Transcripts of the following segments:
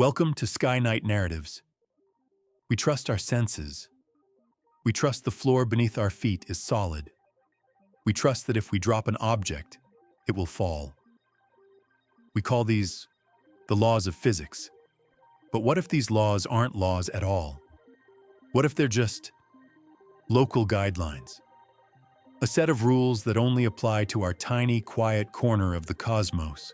Welcome to Sky Night Narratives. We trust our senses. We trust the floor beneath our feet is solid. We trust that if we drop an object, it will fall. We call these the laws of physics. But what if these laws aren't laws at all? What if they're just local guidelines? A set of rules that only apply to our tiny, quiet corner of the cosmos.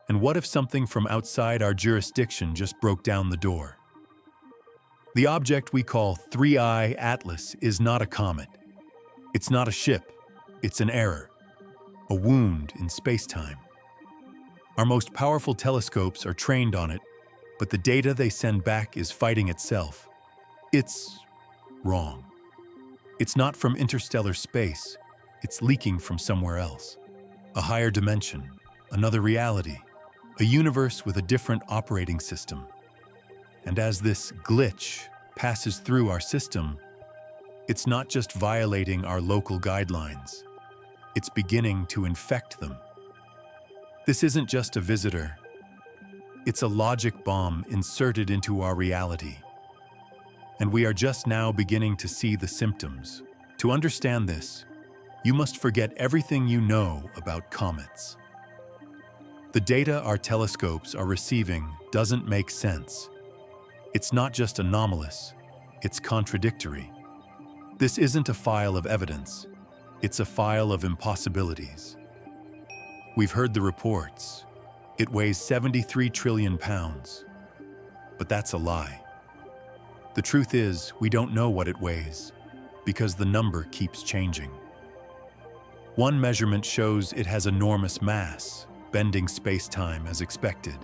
And what if something from outside our jurisdiction just broke down the door? The object we call 3I Atlas is not a comet. It's not a ship. It's an error, a wound in spacetime. Our most powerful telescopes are trained on it, but the data they send back is fighting itself. It's wrong. It's not from interstellar space. It's leaking from somewhere else. A higher dimension, another reality, a universe with a different operating system. And as this glitch passes through our system, it's not just violating our local guidelines. It's beginning to infect them. This isn't just a visitor. It's a logic bomb inserted into our reality. And we are just now beginning to see the symptoms. To understand this, you must forget everything you know about comets. The data our telescopes are receiving doesn't make sense. It's not just anomalous, it's contradictory. This isn't a file of evidence, it's a file of impossibilities. We've heard the reports. It weighs 73 trillion pounds. But that's a lie. The truth is, we don't know what it weighs, because the number keeps changing. One measurement shows it has enormous mass, bending space-time as expected.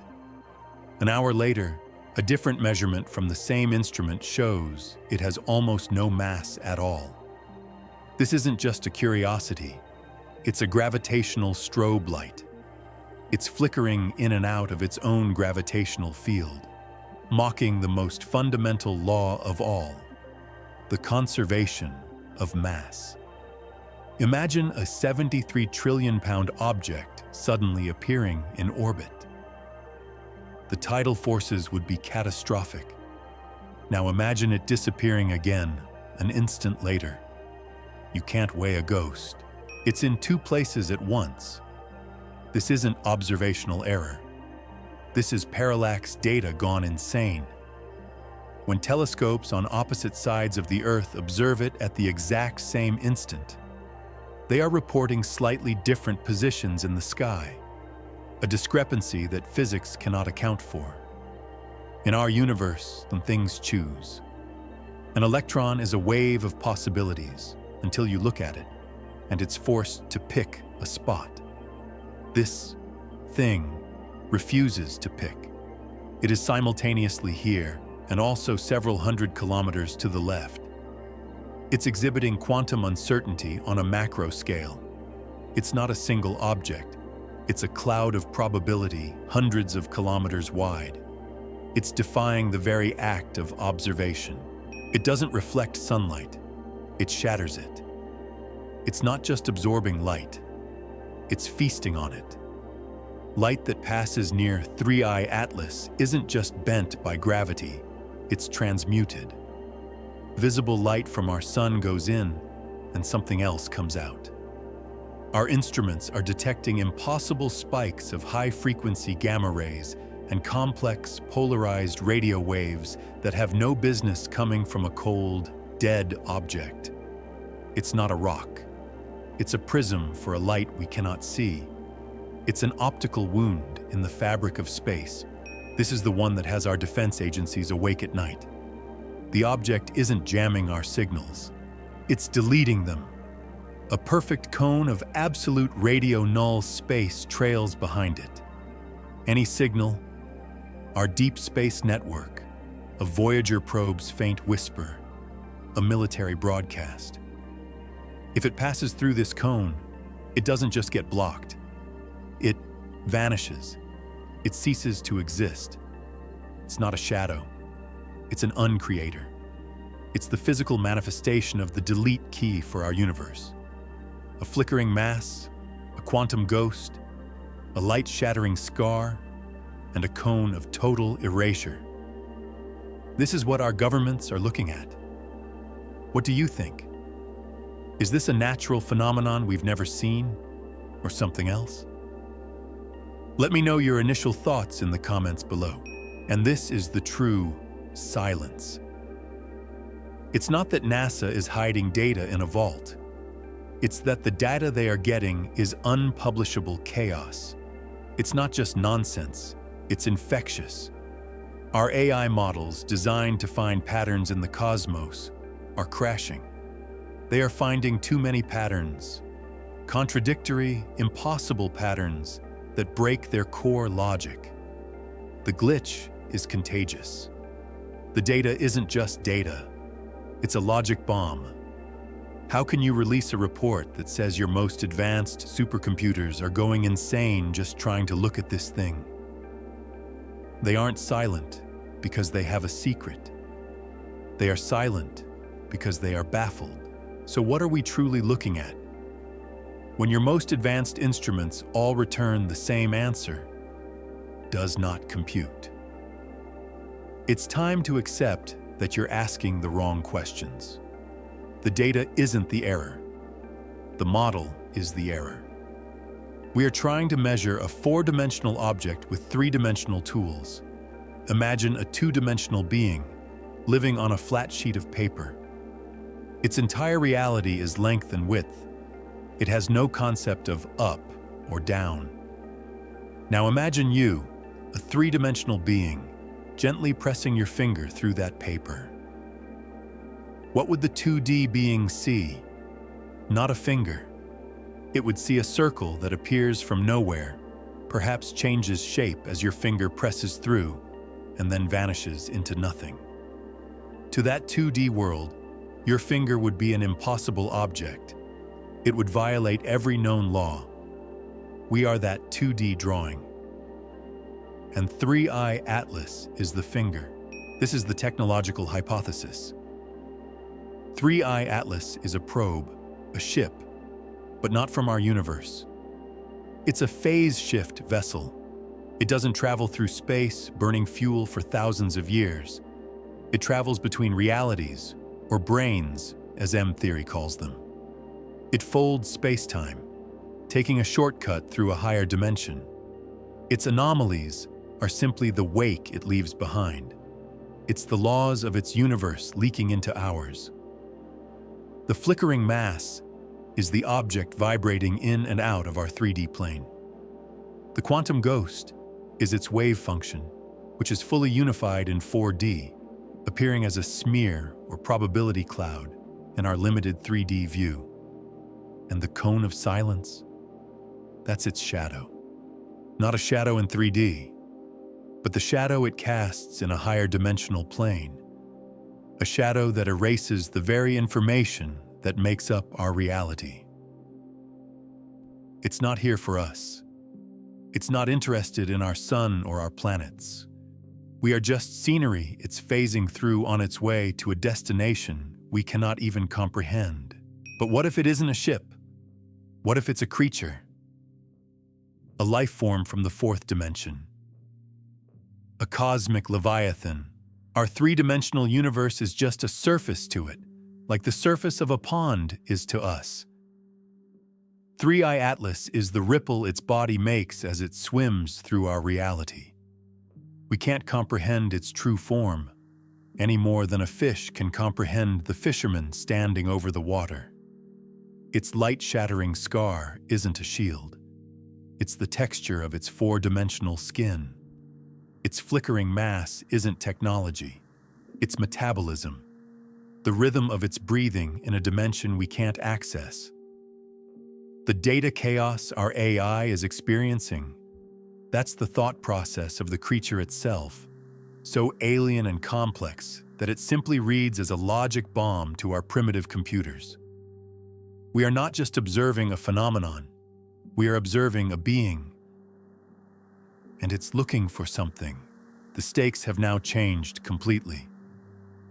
An hour later, a different measurement from the same instrument shows it has almost no mass at all. This isn't just a curiosity, it's a gravitational strobe light. It's flickering in and out of its own gravitational field, mocking the most fundamental law of all, the conservation of mass. Imagine a 73 trillion pound object suddenly appearing in orbit. The tidal forces would be catastrophic. Now imagine it disappearing again an instant later. You can't weigh a ghost. It's in two places at once. This isn't observational error. This is parallax data gone insane. When telescopes on opposite sides of the Earth observe it at the exact same instant, they are reporting slightly different positions in the sky, a discrepancy that physics cannot account for. In our universe, things choose. An electron is a wave of possibilities until you look at it, and it's forced to pick a spot. This thing refuses to pick. It is simultaneously here and also several hundred kilometers to the left. It's exhibiting quantum uncertainty on a macro scale. It's not a single object. It's a cloud of probability hundreds of kilometers wide. It's defying the very act of observation. It doesn't reflect sunlight. It shatters it. It's not just absorbing light. It's feasting on it. Light that passes near 3I Atlas isn't just bent by gravity. It's transmuted. Visible light from our sun goes in, and something else comes out. Our instruments are detecting impossible spikes of high-frequency gamma rays and complex, polarized radio waves that have no business coming from a cold, dead object. It's not a rock. It's a prism for a light we cannot see. It's an optical wound in the fabric of space. This is the one that has our defense agencies awake at night. The object isn't jamming our signals. It's deleting them. A perfect cone of absolute radio null space trails behind it. Any signal, our deep space network, a Voyager probe's faint whisper, a military broadcast. If it passes through this cone, it doesn't just get blocked. It vanishes. It ceases to exist. It's not a shadow. It's an uncreator. It's the physical manifestation of the delete key for our universe. A flickering mass, a quantum ghost, a light-shattering scar. and a cone of total erasure. This is what our governments are looking at. What do you think? Is this a natural phenomenon we've never seen, or something else? Let me know your initial thoughts in the comments below. And this is the true silence. It's not that NASA is hiding data in a vault. It's that the data they are getting is unpublishable chaos. It's not just nonsense, it's infectious. Our AI models, designed to find patterns in the cosmos, are crashing. They are finding too many patterns, contradictory, impossible patterns that break their core logic. The glitch is contagious. The data isn't just data, it's a logic bomb. How can you release a report that says your most advanced supercomputers are going insane just trying to look at this thing? They aren't silent because they have a secret. They are silent because they are baffled. So what are we truly looking at? When your most advanced instruments all return the same answer, does not compute. It's time to accept that you're asking the wrong questions. The data isn't the error. The model is the error. We are trying to measure a four-dimensional object with three-dimensional tools. Imagine a two-dimensional being living on a flat sheet of paper. Its entire reality is length and width. It has no concept of up or down. Now imagine you, a three-dimensional being, gently pressing your finger through that paper. What would the 2D being see? Not a finger. It would see a circle that appears from nowhere, perhaps changes shape as your finger presses through, and then vanishes into nothing. To that 2D world, your finger would be an impossible object. It would violate every known law. We are that 2D drawing. And 3i Atlas is the finger. This is the technological hypothesis. 3i Atlas is a probe, a ship, but not from our universe. It's a phase shift vessel. It doesn't travel through space, burning fuel for thousands of years. It travels between realities, or brains, as M-theory calls them. It folds spacetime, taking a shortcut through a higher dimension. Its anomalies are simply the wake it leaves behind. It's the laws of its universe leaking into ours. The flickering mass is the object vibrating in and out of our 3D plane. The quantum ghost is its wave function, which is fully unified in 4D, appearing as a smear or probability cloud in our limited 3D view. And the cone of silence, that's its shadow. Not a shadow in 3D, but the shadow it casts in a higher dimensional plane. A shadow that erases the very information that makes up our reality. It's not here for us. It's not interested in our sun or our planets. We are just scenery it's phasing through on its way to a destination we cannot even comprehend. But what if it isn't a ship? What if it's a creature? A life form from the fourth dimension. A cosmic Leviathan. Our three-dimensional universe is just a surface to it, like the surface of a pond is to us. 3i Atlas is the ripple its body makes as it swims through our reality. We can't comprehend its true form, any more than a fish can comprehend the fisherman standing over the water. Its light-shattering scar isn't a shield. It's the texture of its four-dimensional skin. Its flickering mass isn't technology. It's metabolism, the rhythm of its breathing in a dimension we can't access. The data chaos our AI is experiencing, that's the thought process of the creature itself, so alien and complex that it simply reads as a logic bomb to our primitive computers. We are not just observing a phenomenon, we are observing a being. And it's looking for something. The stakes have now changed completely.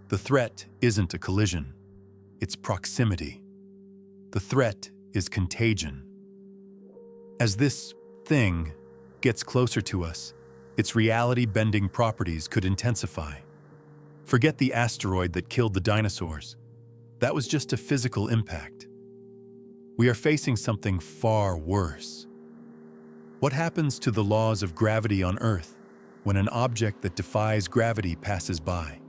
The threat isn't a collision, it's proximity. The threat is contagion. As this thing gets closer to us, its reality-bending properties could intensify. Forget the asteroid that killed the dinosaurs. That was just a physical impact. We are facing something far worse. What happens to the laws of gravity on Earth when an object that defies gravity passes by?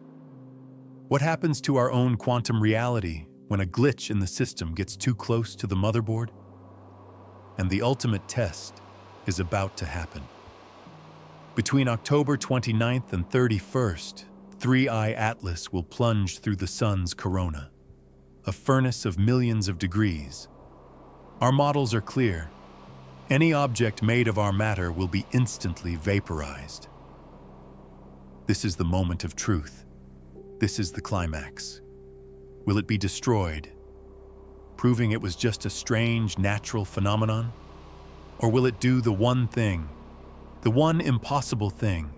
What happens to our own quantum reality when a glitch in the system gets too close to the motherboard? And the ultimate test is about to happen. Between October 29th and 31st, 3I Atlas will plunge through the sun's corona, a furnace of millions of degrees. Our models are clear. Any object made of our matter will be instantly vaporized. This is the moment of truth. This is the climax. Will it be destroyed, proving it was just a strange natural phenomenon? Or will it do the one thing, the one impossible thing,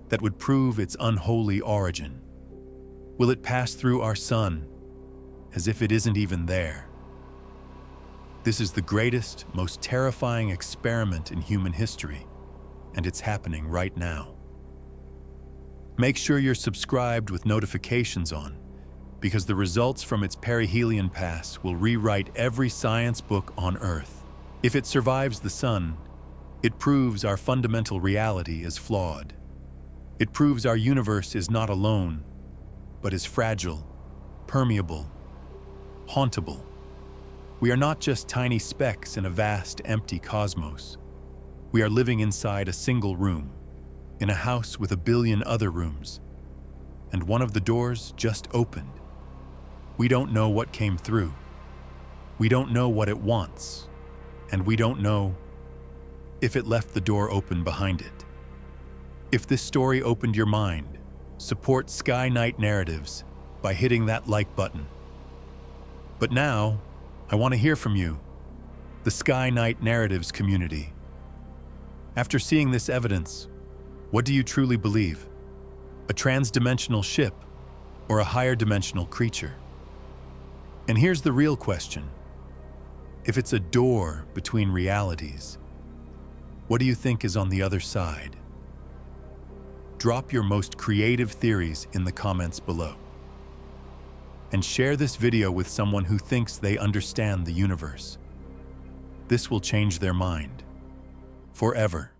that would prove its unholy origin? Will it pass through our sun as if it isn't even there? This is the greatest, most terrifying experiment in human history, and it's happening right now. Make sure you're subscribed with notifications on, because the results from its perihelion pass will rewrite every science book on Earth. If it survives the sun, it proves our fundamental reality is flawed. It proves our universe is not alone, but is fragile, permeable, hauntable. We are not just tiny specks in a vast, empty cosmos. We are living inside a single room, in a house with a billion other rooms, and one of the doors just opened. We don't know what came through. We don't know what it wants, and we don't know if it left the door open behind it. If this story opened your mind, support Sky Night Narratives by hitting that like button. But now, I want to hear from you, the Sky Night Narratives community. After seeing this evidence, what do you truly believe? A trans-dimensional ship or a higher dimensional creature? And here's the real question. If it's a door between realities, what do you think is on the other side? Drop your most creative theories in the comments below. And share this video with someone who thinks they understand the universe. This will change their mind forever.